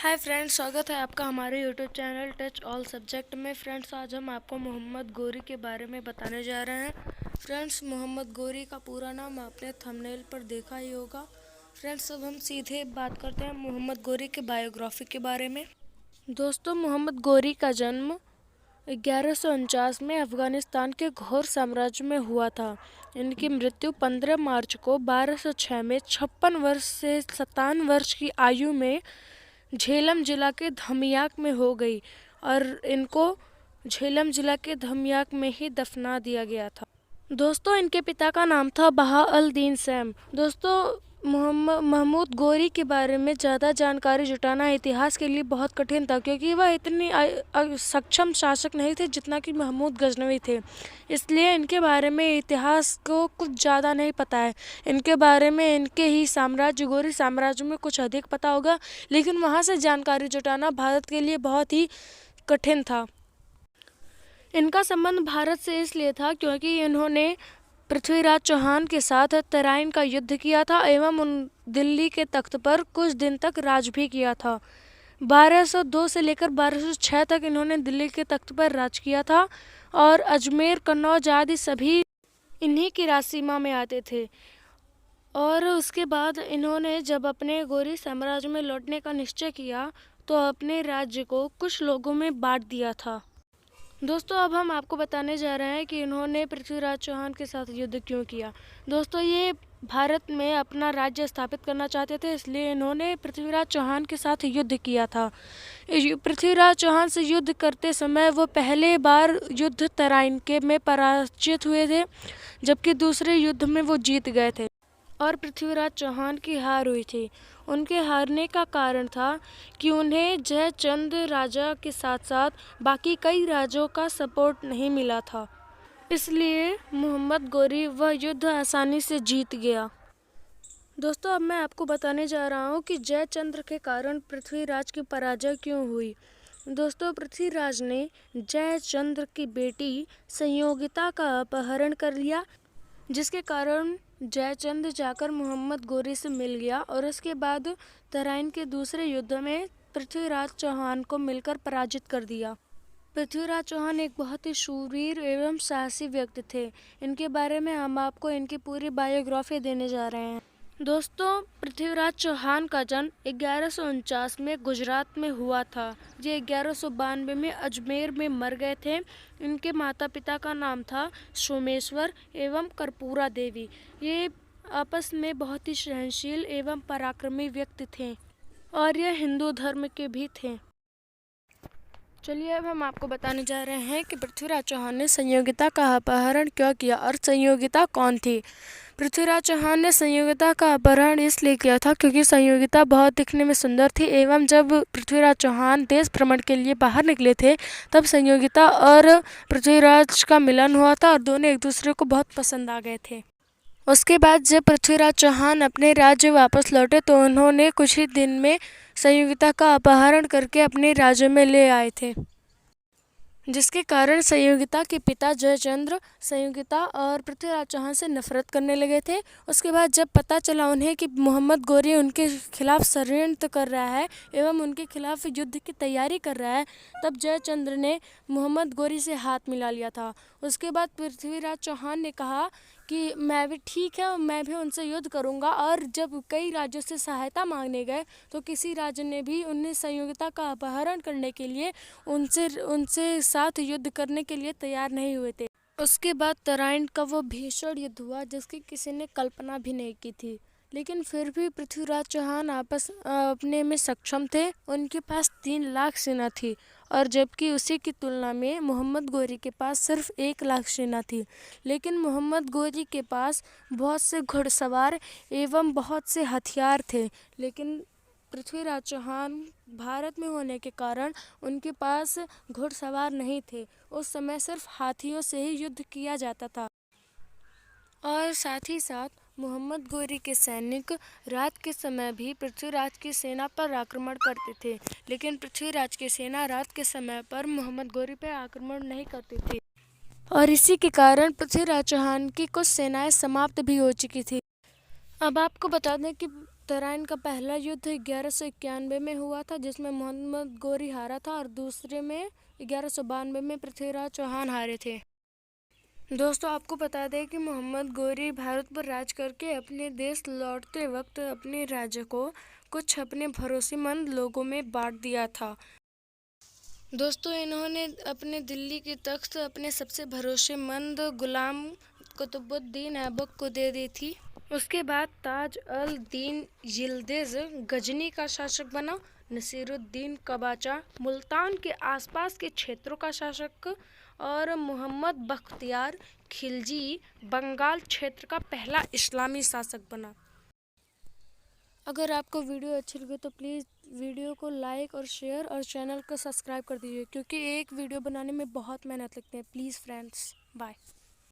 Hi friends, स्वागत है आपका हमारे YouTube channel touch all subject में। फ्रेंड्स, आज हम आपको मोहम्मद गोरी के बारे में बताने जा रहे हैं। फ्रेंड्स, मोहम्मद गोरी का पूरा नाम आपने थंबनेल पर देखा ही होगा। फ्रेंड्स, अब हम सीधे बात करते हैं मोहम्मद गोरी के बायोग्राफी के बारे में। दोस्तों, मोहम्मद गोरी का जन्म 1149 में अफ़गानिस्तान के घोर साम्राज्य में हुआ था। इनकी मृत्यु 15 मार्च को 1206 में 56 वर्ष से 57 वर्ष की आयु में झेलम जिला के धमियाक में हो गई और इनको झेलम जिला के धमियाक में ही दफना दिया गया था। दोस्तों, इनके पिता का नाम था बहा-अल-दीन सैम। दोस्तों, महमूद गोरी के बारे में ज़्यादा जानकारी जुटाना इतिहास के लिए बहुत कठिन था, क्योंकि वह इतनी सक्षम शासक नहीं थे जितना कि महमूद गजनवी थे। इसलिए इनके बारे में इतिहास को कुछ ज़्यादा नहीं पता है। इनके बारे में इनके ही साम्राज्य गोरी साम्राज्य में कुछ अधिक पता होगा, लेकिन वहाँ से जानकारी जुटाना भारत के लिए बहुत ही कठिन था। इनका संबंध भारत से इसलिए था क्योंकि इन्होंने पृथ्वीराज चौहान के साथ तराइन का युद्ध किया था एवं उन दिल्ली के तख्त पर कुछ दिन तक राज भी किया था। 1202 से लेकर 1206 तक इन्होंने दिल्ली के तख्त पर राज किया था और अजमेर, कन्नौज आदि सभी इन्हीं की राज सीमा में आते थे। और उसके बाद इन्होंने जब अपने गोरी साम्राज्य में लौटने का निश्चय किया तो अपने राज्य को कुछ लोगों में बांट दिया था। दोस्तों, अब हम आपको बताने जा रहे हैं कि इन्होंने पृथ्वीराज चौहान के साथ युद्ध क्यों किया। दोस्तों, ये भारत में अपना राज्य स्थापित करना चाहते थे, इसलिए इन्होंने पृथ्वीराज चौहान के साथ युद्ध किया था। पृथ्वीराज चौहान से युद्ध करते समय वो पहले बार युद्ध तराइन के में पराजित हुए थे, जबकि दूसरे युद्ध में वो जीत गए थे और पृथ्वीराज चौहान की हार हुई थी। उनके हारने का कारण था कि उन्हें जयचंद राजा के साथ साथ बाकी कई राजाओं का सपोर्ट नहीं मिला था, इसलिए मोहम्मद गोरी वह युद्ध आसानी से जीत गया। दोस्तों, अब मैं आपको बताने जा रहा हूँ कि जयचंद्र के कारण पृथ्वीराज की पराजय क्यों हुई। दोस्तों, पृथ्वीराज ने जयचंद्र की बेटी संयोगिता का अपहरण कर लिया, जिसके कारण जयचंद जाकर मोहम्मद गोरी से मिल गया और उसके बाद तराइन के दूसरे युद्ध में पृथ्वीराज चौहान को मिलकर पराजित कर दिया। पृथ्वीराज चौहान एक बहुत ही शूरवीर एवं साहसी व्यक्ति थे। इनके बारे में हम आपको इनकी पूरी बायोग्राफी देने जा रहे हैं। दोस्तों, पृथ्वीराज चौहान का जन्म 1149 में गुजरात में हुआ था। ये 1192 में अजमेर में मर गए थे। इनके माता पिता का नाम था सोमेश्वर एवं कर्पूरा देवी। ये आपस में बहुत ही सहनशील एवं पराक्रमी व्यक्ति थे और ये हिंदू धर्म के भी थे। चलिए, अब हम आपको बताने जा रहे हैं कि पृथ्वीराज चौहान ने संयोगिता का अपहरण क्यों किया और संयोगिता कौन थी। पृथ्वीराज चौहान ने संयोगिता का अपहरण इसलिए किया था क्योंकि संयोगिता बहुत दिखने में सुंदर थी एवं जब पृथ्वीराज चौहान देश भ्रमण के लिए बाहर निकले थे तब संयोगिता और पृथ्वीराज का मिलन हुआ था और दोनों एक दूसरे को बहुत पसंद आ गए थे। उसके बाद जब पृथ्वीराज चौहान अपने राज्य वापस लौटे तो उन्होंने कुछ ही दिन में संयोगिता का अपहरण करके अपने राज्य में ले आए थे, जिसके कारण संयोगिता के पिता जयचंद्र संयोगिता और पृथ्वीराज चौहान से नफरत करने लगे थे। उसके बाद जब पता चला उन्हें कि मोहम्मद गोरी उनके खिलाफ षड्यंत्र कर रहा है एवं उनके खिलाफ युद्ध की तैयारी कर रहा है, तब जयचंद्र ने मोहम्मद गोरी से हाथ मिला लिया था। उसके बाद पृथ्वीराज चौहान ने कहा कि मैं भी ठीक है, मैं भी उनसे युद्ध करूंगा। और जब कई राज्यों से सहायता मांगने गए तो किसी राज्य ने भी उन्हें संयोगिता का अपहरण करने के लिए उनसे साथ युद्ध करने के लिए तैयार नहीं हुए थे। उसके बाद तराइन का वो भीषण युद्ध हुआ जिसकी किसी ने कल्पना भी नहीं की थी, लेकिन फिर भी पृथ्वीराज चौहान अपने में सक्षम थे। उनके पास 3 लाख सेना थी और जबकि उसी की तुलना में मोहम्मद गोरी के पास सिर्फ 1 लाख सेना थी। लेकिन मोहम्मद गोरी के पास बहुत से घुड़सवार एवं बहुत से हथियार थे, लेकिन पृथ्वीराज चौहान भारत में होने के कारण उनके पास घुड़सवार नहीं थे। उस समय सिर्फ हाथियों से ही युद्ध किया जाता था और साथ ही साथ मोहम्मद गोरी के सैनिक रात के समय भी पृथ्वीराज की सेना पर आक्रमण करते थे, लेकिन पृथ्वीराज की सेना रात के समय पर मोहम्मद गोरी पर आक्रमण नहीं करती थी और इसी के कारण पृथ्वीराज चौहान की कुछ सेनाएं समाप्त भी हो चुकी थी। अब आपको बता दें कि तराइन का पहला युद्ध 1191 में हुआ था, जिसमें मोहम्मद गोरी हारा था और दूसरे में 1192 में पृथ्वीराज चौहान हारे थे। दोस्तों, आपको बता दें कि मोहम्मद गोरी भारत पर राज करके अपने देश लौटते वक्त अपने राज्य को कुछ अपने भरोसेमंद लोगों में बांट दिया था। दोस्तों, इन्होंने अपने दिल्ली की तख्त अपने सबसे भरोसेमंद गुलाम कुतुबुद्दीन ऐबक को दे दी थी। उसके बाद ताज अल दीन यिल्दिज गजनी का शासक बना। नसीरुद्दीन कबाचा मुल्तान के आसपास के क्षेत्रों का शासक और मोहम्मद बख्तियार खिलजी बंगाल क्षेत्र का पहला इस्लामी शासक बना। अगर आपको वीडियो अच्छी लगे तो प्लीज़ वीडियो को लाइक और शेयर और चैनल को सब्सक्राइब कर दीजिए, क्योंकि एक वीडियो बनाने में बहुत मेहनत लगती है। Please friends, bye.